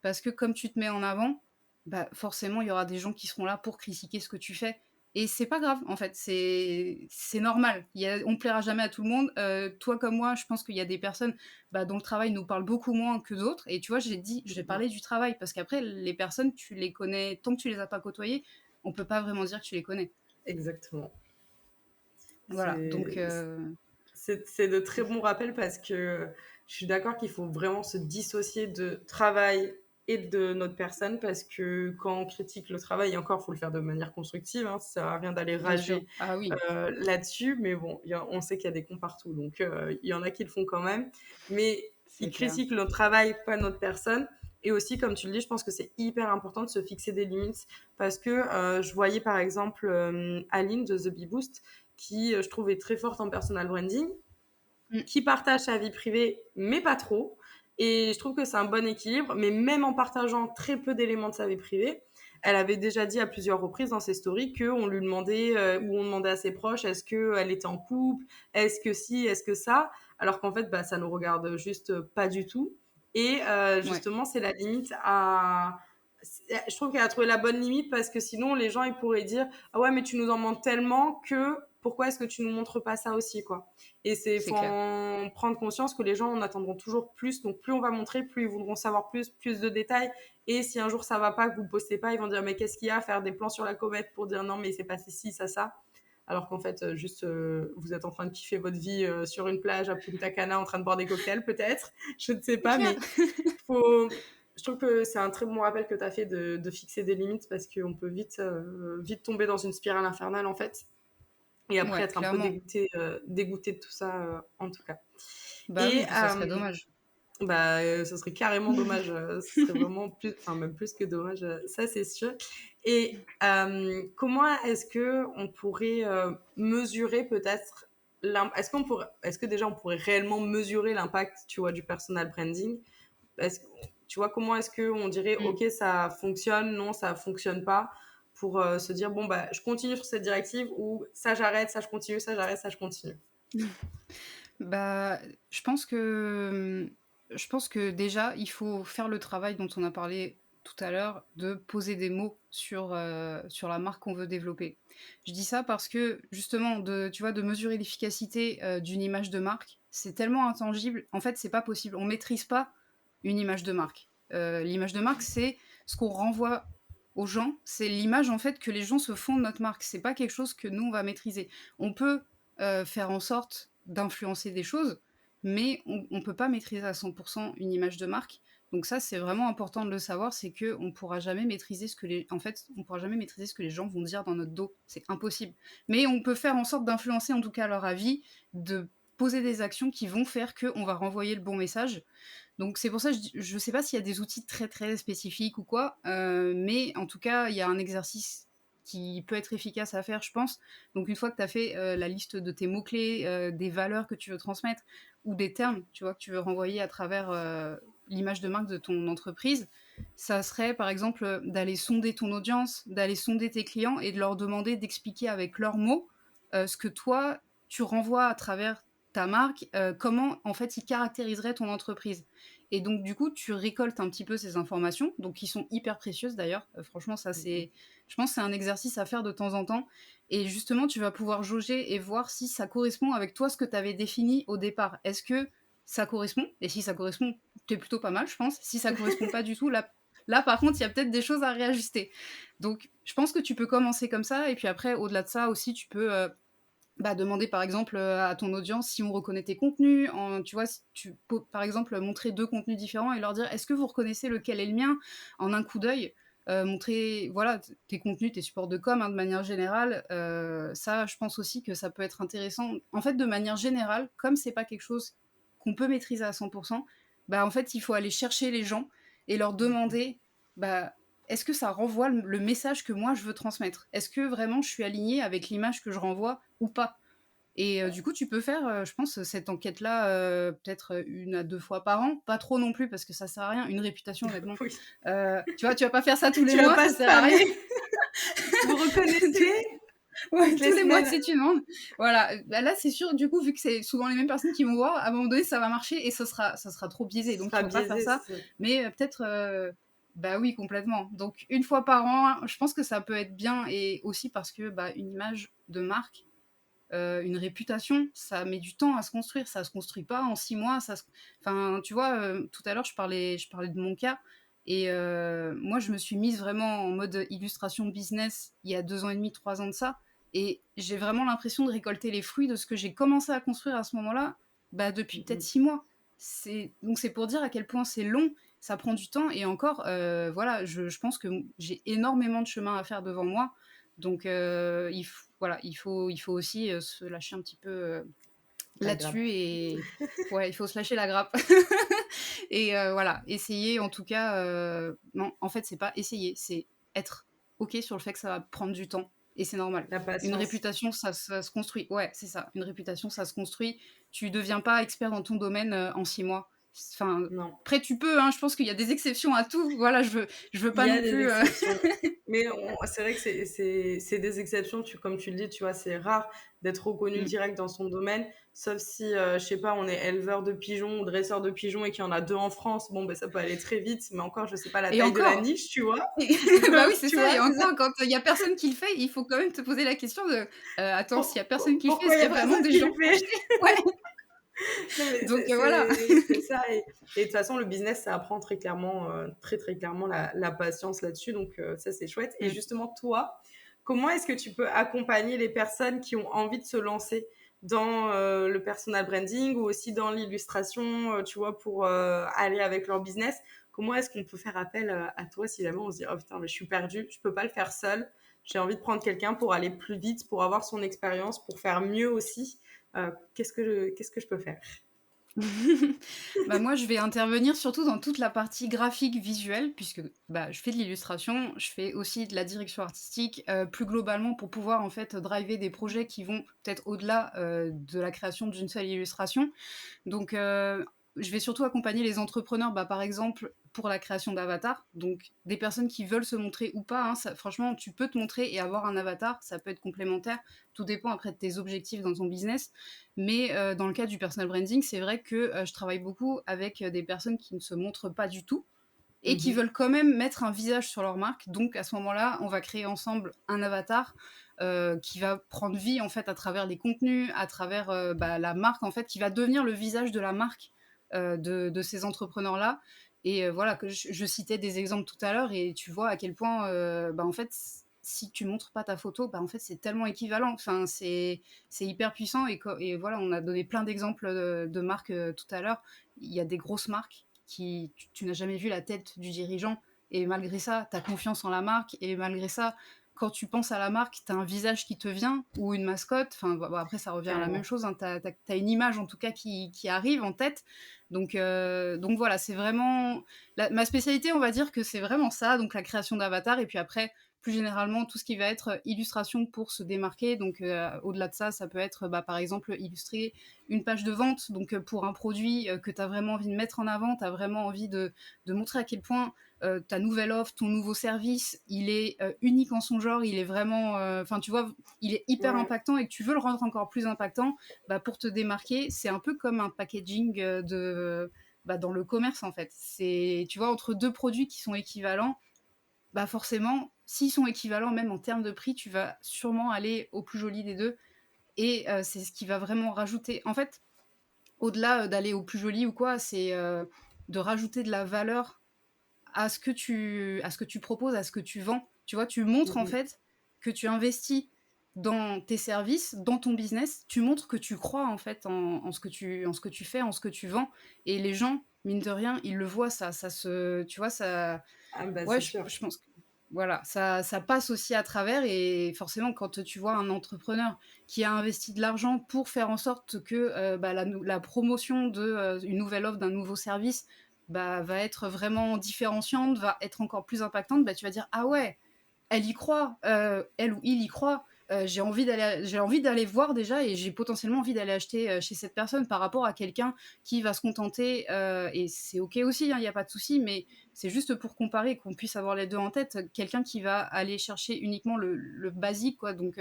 parce que comme tu te mets en avant, bah, forcément, il y aura des gens qui seront là pour critiquer ce que tu fais. Et c'est pas grave, en fait, c'est normal. On ne plaira jamais à tout le monde. Toi comme moi, je pense qu'il y a des personnes dont le travail nous parle beaucoup moins que d'autres. Et tu vois, j'ai parlé du travail parce qu'après, les personnes, tu les connais, tant que tu les as pas côtoyées, on peut pas vraiment dire que tu les connais. Exactement. Voilà, donc... C'est de très bons rappels parce que je suis d'accord qu'il faut vraiment se dissocier de travail et de notre personne parce que quand on critique le travail, et encore, il faut le faire de manière constructive, hein, ça sert à rien d'aller bien sûr. rager Ah oui. là-dessus, mais bon, on sait qu'il y a des cons partout, donc il y en a qui le font quand même, mais C'est ils clair. critiquent notre travail, pas notre personne. Et aussi, comme tu le dis, je pense que c'est hyper important de se fixer des limites parce que je voyais par exemple Aline de The Bee Boost qui, je trouve, est très forte en personal branding, Mm. qui partage sa vie privée, mais pas trop. Et je trouve que c'est un bon équilibre, mais même en partageant très peu d'éléments de sa vie privée, elle avait déjà dit à plusieurs reprises dans ses stories qu'on lui demandait, ou on demandait à ses proches, est-ce qu'elle était en couple, est-ce que si, est-ce que ça, alors qu'en fait, ça nous regarde juste pas du tout. Et Ouais, justement, c'est la limite à... Je trouve qu'elle a trouvé la bonne limite parce que sinon, les gens, ils pourraient dire, ah ouais, mais tu nous en montres tellement que pourquoi est-ce que tu nous montres pas ça aussi, quoi. Et c'est c'est faut clair. en prendre conscience que les gens en attendront toujours plus. Donc plus on va montrer, plus ils voudront savoir plus, plus de détails. Et si un jour ça va pas, que vous ne postez pas, ils vont dire mais qu'est-ce qu'il y a, faire des plans sur la comète pour dire non mais c'est passé ci, ça. Alors qu'en fait juste vous êtes en train de kiffer votre vie sur une plage à Punta Cana en train de boire des cocktails peut-être. Je ne sais C'est pas, clair. mais faut. Je trouve que c'est un très bon rappel que tu as fait de fixer des limites parce qu'on peut vite tomber dans une spirale infernale en fait. et après Ouais, être un peu clairement. dégoûté de tout ça, en tout cas. Bah Et oui, ça serait dommage. bah, ce serait carrément dommage, ce serait vraiment plus enfin même plus que dommage, ça c'est sûr. Et comment est-ce qu'on pourrait, mesurer peut-être est-ce que déjà on pourrait réellement mesurer l'impact, tu vois, du personal branding? Est-ce Tu vois, comment est-ce qu'on dirait: Mmh. «OK, ça fonctionne, non, ça fonctionne pas», pour, se dire: «Bon, bah, je continue sur cette directive» ou «Ça j'arrête, ça je continue, ça j'arrête, ça je continue». Bah, je pense que, je pense que déjà, il faut faire le travail dont on a parlé tout à l'heure, de poser des mots sur la marque qu'on veut développer. Je dis ça parce que justement tu vois, de mesurer l'efficacité, d'une image de marque, c'est tellement intangible. En fait, c'est pas possible. On maîtrise pas une image de marque. L'image de marque, c'est ce qu'on renvoie aux gens, c'est l'image, en fait, que les gens se font de notre marque. C'est pas quelque chose que nous, on va maîtriser. On peut faire en sorte d'influencer des choses, mais on peut pas maîtriser à 100% une image de marque. Donc ça, c'est vraiment important de le savoir, c'est qu'on pourra jamais maîtriser en fait, on pourra jamais maîtriser ce que les gens vont dire dans notre dos. C'est impossible. Mais on peut faire en sorte d'influencer en tout cas leur avis, de poser des actions qui vont faire qu'on va renvoyer le bon message. Donc c'est pour ça que je sais pas s'il y a des outils très, très spécifiques ou quoi, mais en tout cas, il y a un exercice qui peut être efficace à faire, je pense. Donc une fois que tu as fait, la liste de tes mots-clés, des valeurs que tu veux transmettre ou des termes, tu vois, que tu veux renvoyer à travers, l'image de marque de ton entreprise, ça serait par exemple, d'aller sonder ton audience, d'aller sonder tes clients et de leur demander d'expliquer avec leurs mots, ce que toi, tu renvoies à travers ta marque, comment en fait ils caractériseraient ton entreprise. Et donc, du coup, tu récoltes un petit peu ces informations, donc qui sont hyper précieuses d'ailleurs. Franchement, ça, je pense que c'est un exercice à faire de temps en temps. Et justement, tu vas pouvoir jauger et voir si ça correspond avec toi ce que tu avais défini au départ. Est-ce que ça correspond? Et si ça correspond, t'es plutôt pas mal, je pense. Si ça correspond pas du tout, là par contre, il y a peut-être des choses à réajuster. Donc, je pense que tu peux commencer comme ça. Et puis après, au-delà de ça aussi, tu peux demander par exemple à ton audience si on reconnaît tes contenus, tu vois, si tu peux par exemple montrer deux contenus différents et leur dire est-ce que vous reconnaissez lequel est le mien en un coup d'œil, montrer voilà tes contenus, tes supports de com hein, de manière générale, ça je pense aussi que ça peut être intéressant. En fait de manière générale, comme c'est pas quelque chose qu'on peut maîtriser à 100%, bah en fait il faut aller chercher les gens et leur demander bah est-ce que ça renvoie le message que moi je veux transmettre? Est-ce que vraiment je suis alignée avec l'image que je renvoie ou pas? Et du coup, tu peux faire, je pense, cette enquête-là, peut-être, 1 à 2 fois par an. Pas trop non plus parce que ça sert à rien. Une réputation honnêtement, Oui. tu vois, tu vas pas faire ça tous les Tu vas mois, pas ça sert à rien. spammer. Vous reconnaissez? Ouais, Toutes les tous les mois, tu semaines. sais, tu demandes. Voilà, bah, là, c'est sûr, du coup, vu que c'est souvent les mêmes personnes qui vont voir, à un moment donné, ça va marcher et ça sera trop biaisé. Ce Donc tu sera vas pas faire biaisé, ça. c'est ça. Mais peut-être, bah oui, complètement. Donc une fois par an, je pense que ça peut être bien et aussi parce que, bah, une image de marque, une réputation, ça met du temps à se construire, ça se construit pas en 6 mois, enfin, tu vois, tout à l'heure, je parlais de mon cas et moi, je me suis mise vraiment en mode illustration business il y a 2 ans et demi, 3 ans de ça et j'ai vraiment l'impression de récolter les fruits de ce que j'ai commencé à construire à ce moment-là, bah, depuis peut-être Mmh. 6 mois. C'est pour dire à quel point c'est long, ça prend du temps et encore, voilà, je pense que j'ai énormément de chemin à faire devant moi donc voilà, il faut aussi, se lâcher un petit peu, La grappe. là-dessus et ouais, il faut se lâcher la grappe et voilà, essayer en tout cas, non, en fait, c'est pas essayer, c'est être OK sur le fait que ça va prendre du temps et c'est normal. La Une patience. réputation, ça se construit. Ouais, c'est ça, une réputation, ça se construit. Tu deviens pas expert dans ton domaine, en 6 mois. Enfin, Non. après tu peux, hein, je pense qu'il y a des exceptions à tout. Voilà, je veux Il pas y a non des plus, exceptions. Mais c'est vrai que c'est des exceptions, comme tu le dis, tu vois, c'est rare d'être reconnu mmh. direct dans son domaine, sauf si, je sais pas, on est éleveur de pigeons ou dresseur de pigeons et qu'il y en a 2 en France, bon, ben ça peut aller très vite, mais encore, je sais pas la Et taille de la encore! niche, tu vois? Bah Donc, oui, c'est tu ça vois, et c'est ça. encore quand il y a personne qui le fait, il faut quand même te poser la question de: «Attends, s'il y a personne qui le fait, Pourquoi est-ce il y qu'il a y a vraiment personne des qui gens le pour fait? acheter?» Ouais, Non, mais donc voilà. c'est ça et de toute façon, le business, ça apprend très clairement, très, très clairement la patience là-dessus, donc ça, c'est chouette et Mmh. justement, toi, comment est-ce que tu peux accompagner les personnes qui ont envie de se lancer dans, le personal branding ou aussi dans l'illustration, tu vois, pour, aller avec leur business? comment est-ce qu'on peut faire appel à toi si jamais on se dit oh putain mais je suis perdue, je peux pas le faire seule, j'ai envie de prendre quelqu'un pour aller plus vite, pour avoir son expérience, pour faire mieux aussi. Qu'est-ce que je peux faire? Bah, moi, je vais intervenir surtout dans toute la partie graphique, visuelle, puisque, bah, je fais de l'illustration, je fais aussi de la direction artistique, plus globalement pour pouvoir, en fait, driver des projets qui vont peut-être au-delà, de la création d'une seule illustration. Donc, je vais surtout accompagner les entrepreneurs, bah, par exemple, pour la création d'avatars. Donc, des personnes qui veulent se montrer ou pas, hein, franchement, tu peux te montrer et avoir un avatar, ça peut être complémentaire. Tout dépend après de tes objectifs dans ton business. Mais dans le cas du personal branding, c'est vrai que je travaille beaucoup avec des personnes qui ne se montrent pas du tout et qui Mhm. veulent quand même mettre un visage sur leur marque. Donc, à ce moment-là, on va créer ensemble un avatar qui va prendre vie en fait à travers les contenus, à travers bah, la marque en fait, qui va devenir le visage de la marque de ces entrepreneurs-là. Et voilà, que je citais des exemples tout à l'heure et tu vois à quel point, bah, en fait, si tu montres pas ta photo, bah, en fait, c'est tellement équivalent. Enfin, c'est hyper puissant et voilà, on a donné plein d'exemples de marques tout à l'heure. Il y a des grosses marques qui, tu n'as jamais vu la tête du dirigeant et malgré ça, tu as confiance en la marque et malgré ça, quand tu penses à la marque, tu as un visage qui te vient ou une mascotte. Enfin, bon, après, ça revient à la même Carrément. chose. Hein. Tu as une image, en tout cas, qui arrive en tête. Donc voilà, c'est vraiment... ma spécialité, on va dire que c'est vraiment ça, donc la création d'avatar. Et puis après, plus généralement, tout ce qui va être illustration pour se démarquer. Donc au-delà de ça, ça peut être, bah, par exemple, illustrer une page de vente. Donc pour un produit que tu as vraiment envie de mettre en avant, tu as vraiment envie de montrer à quel point ta nouvelle offre, ton nouveau service, il est unique en son genre, il est vraiment, enfin tu vois, il est hyper Ouais. impactant et que tu veux le rendre encore plus impactant, bah, pour te démarquer, c'est un peu comme un packaging bah, dans le commerce en fait. C'est, tu vois, entre deux produits qui sont équivalents, bah forcément, s'ils sont équivalents même en termes de prix, tu vas sûrement aller au plus joli des deux. Et c'est ce qui va vraiment rajouter. En fait, au-delà d'aller au plus joli ou quoi, c'est de rajouter de la valeur à ce que tu proposes, à ce que tu vends. Tu vois, tu montres en Mhm. fait que tu investis dans tes services, dans ton business. Tu montres que tu crois en fait en en ce que tu fais, en ce que tu vends. Et les gens, mine de rien, ils le voient ça se, tu vois, ça, Ah bah ouais, c'est sûr. je pense que voilà, ça passe aussi à travers et forcément quand tu vois un entrepreneur qui a investi de l'argent pour faire en sorte que bah, la promotion de une nouvelle offre, d'un nouveau service, bah, va être vraiment différenciante, va être encore plus impactante, bah, tu vas dire ah ouais, elle y croit, elle ou il y croit. J'ai envie d'aller voir déjà et j'ai potentiellement envie d'aller acheter chez cette personne par rapport à quelqu'un qui va se contenter et c'est ok aussi, il n'y a pas de souci, mais c'est juste pour comparer, qu'on puisse avoir les deux en tête. Quelqu'un qui va aller chercher uniquement le basique, quoi, donc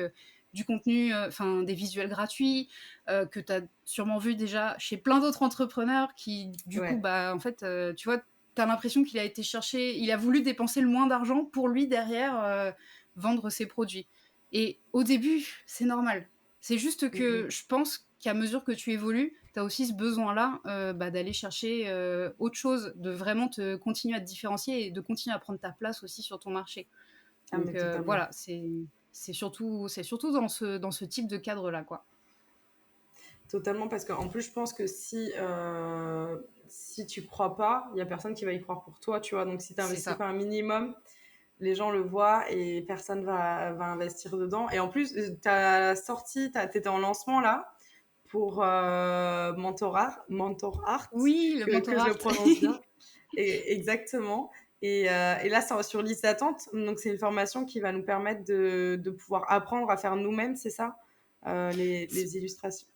du contenu, enfin des visuels gratuits, que tu as sûrement vu déjà chez plein d'autres entrepreneurs qui, du coup, Ouais. bah, en fait, tu vois, tu as l'impression qu'il a été chercher, il a voulu dépenser le moins d'argent pour lui derrière vendre ses produits. Et au début, c'est normal. C'est juste que Mhm. je pense qu'à mesure que tu évolues, tu as aussi ce besoin-là bah, d'aller chercher autre chose, de vraiment te continuer à te différencier et de continuer à prendre ta place aussi sur ton marché. Ah Donc mais totalement. voilà, c'est surtout dans ce type de cadre-là, quoi. Totalement, parce qu'en plus, je pense que si tu crois pas, il y a personne qui va y croire pour toi, tu vois. Donc, si tu C'est n'investis ça. pas un minimum, les gens le voient et personne va investir dedans. Et en plus, tu as sorti, tu étais en lancement là pour Mentor Art, Oui, le que mentor je art. le prononce bien. Exactement. Et là, c'est sur liste d'attente. Donc, c'est une formation qui va nous permettre de pouvoir apprendre à faire nous-mêmes, c'est ça, les illustrations.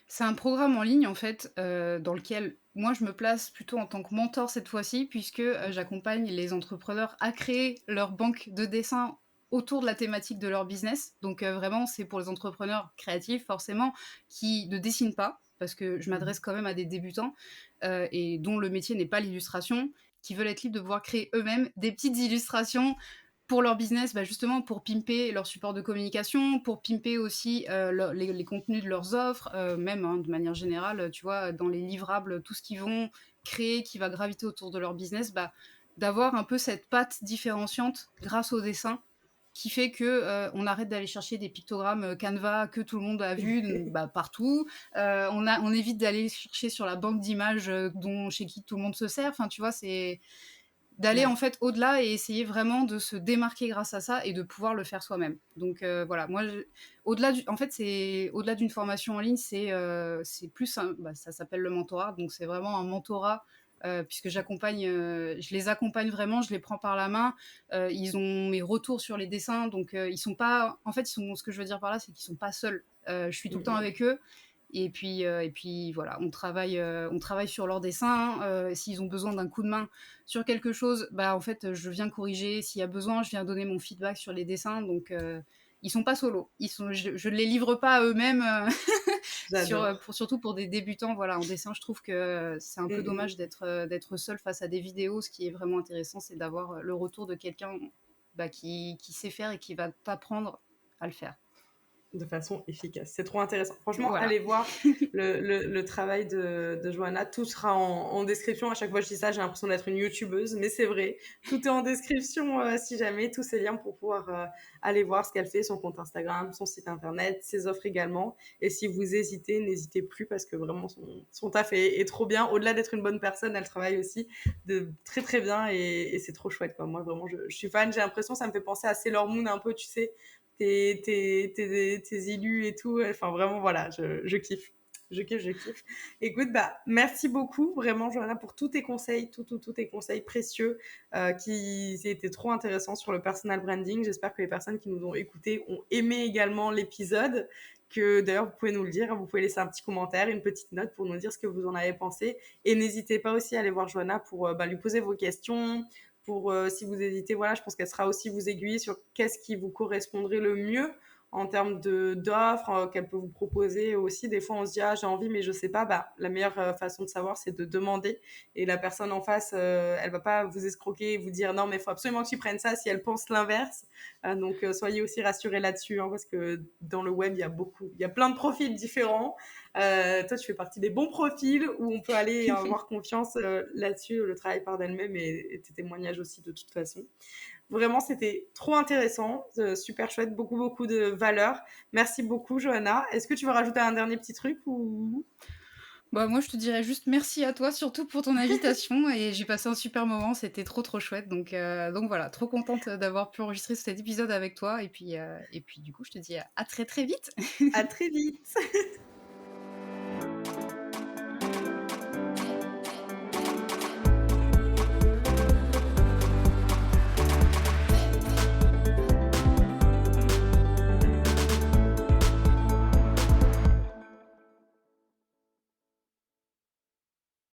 C'est un programme en ligne, en fait, dans lequel moi, je me place plutôt en tant que mentor cette fois-ci, puisque j'accompagne les entrepreneurs à créer leur banque de dessin autour de la thématique de leur business. Donc vraiment, c'est pour les entrepreneurs créatifs, forcément, qui ne dessinent pas, parce que je m'adresse quand même à des débutants, et dont le métier n'est pas l'illustration, qui veulent être libres de pouvoir créer eux-mêmes des petites illustrations pour leur business, bah justement pour pimper leur support de communication, pour pimper aussi les contenus de leurs offres, même hein, de manière générale, tu vois, dans les livrables, tout ce qu'ils vont créer, qui va graviter autour de leur business, bah, d'avoir un peu cette patte différenciante grâce au dessin, qui fait que on arrête d'aller chercher des pictogrammes Canva que tout le monde a vu bah, partout, on évite d'aller chercher sur la banque d'images chez qui tout le monde se sert, enfin tu vois, d'aller Ouais. en fait au-delà et essayer vraiment de se démarquer grâce à ça et de pouvoir le faire soi-même. Donc voilà, moi je au-delà du en fait, c'est au-delà d'une formation en ligne, c'est plus un bah, ça s'appelle le mentorat, donc c'est vraiment un mentorat, puisque je les accompagne vraiment, je les prends par la main, ils ont mes retours sur les dessins, donc ils sont pas en fait, ils sont ce que je veux dire par là, c'est qu'ils sont pas seuls. Je suis tout le temps Mmh. avec eux et puis voilà, on travaille sur leurs dessins. S'ils ont besoin d'un coup de main sur quelque chose, bah, en fait, je viens corriger. S'il y a besoin, je viens donner mon feedback sur les dessins. Donc, ils sont pas solos. Je ne les livre pas à eux-mêmes J'adore. surtout pour des débutants. Voilà, en dessin, je trouve que c'est un peu Mmh mh. dommage d'être seul face à des vidéos. Ce qui est vraiment intéressant, c'est d'avoir le retour de quelqu'un bah, qui sait faire et qui va t'apprendre à le faire. De façon efficace. C'est trop intéressant. Franchement, Voilà. allez voir le travail de Johanna. Tout sera en description. À chaque fois que je dis ça, j'ai l'impression d'être une youtubeuse, mais c'est vrai. Tout est en description si jamais, tous ces liens pour pouvoir aller voir ce qu'elle fait, son compte Instagram, son site internet, ses offres également. Et si vous hésitez, n'hésitez plus parce que vraiment son taf est trop bien. Au-delà d'être une bonne personne, elle travaille aussi de très très bien et c'est trop chouette, quoi. Moi, vraiment, je suis fan. J'ai l'impression, ça me fait penser à Sailor Moon un peu, tu sais, tes élus et tout. Enfin, vraiment, voilà, je kiffe. Je kiffe, je kiffe. Écoute, bah, merci beaucoup, vraiment, Johanna, pour tous tes conseils, tous tes conseils précieux qui étaient trop intéressants sur le personal branding. J'espère que les personnes qui nous ont écoutés ont aimé également l'épisode. Que d'ailleurs, vous pouvez nous le dire, hein, vous pouvez laisser un petit commentaire, une petite note pour nous dire ce que vous en avez pensé. Et n'hésitez pas aussi à aller voir Johanna pour bah, lui poser vos questions, pour si vous hésitez, voilà, je pense qu'elle sera aussi vous aiguiller sur qu'est-ce qui vous correspondrait le mieux en termes d'offres qu'elle peut vous proposer aussi. Des fois, on se dit, ah, j'ai envie, mais je sais pas. Bah, la meilleure façon de savoir, c'est de demander. Et la personne en face, elle va pas vous escroquer et vous dire, non, mais il faut absolument que tu prennes ça si elle pense l'inverse. Donc, soyez aussi rassurés là-dessus, hein, parce que dans le web, il y a plein de profils différents. Toi, tu fais partie des bons profils où on peut aller avoir confiance là-dessus. Le travail part d'elle-même et tes témoignages aussi de toute façon. Vraiment, c'était trop intéressant, super chouette, beaucoup, beaucoup de valeur. Merci beaucoup, Johanna. Est-ce que tu veux rajouter un dernier petit truc ou... Bah, moi, je te dirais juste merci à toi, surtout pour ton invitation et j'ai passé un super moment, c'était trop, trop chouette donc voilà, trop contente d'avoir pu enregistrer cet épisode avec toi et puis du coup, je te dis à très, très vite. À très vite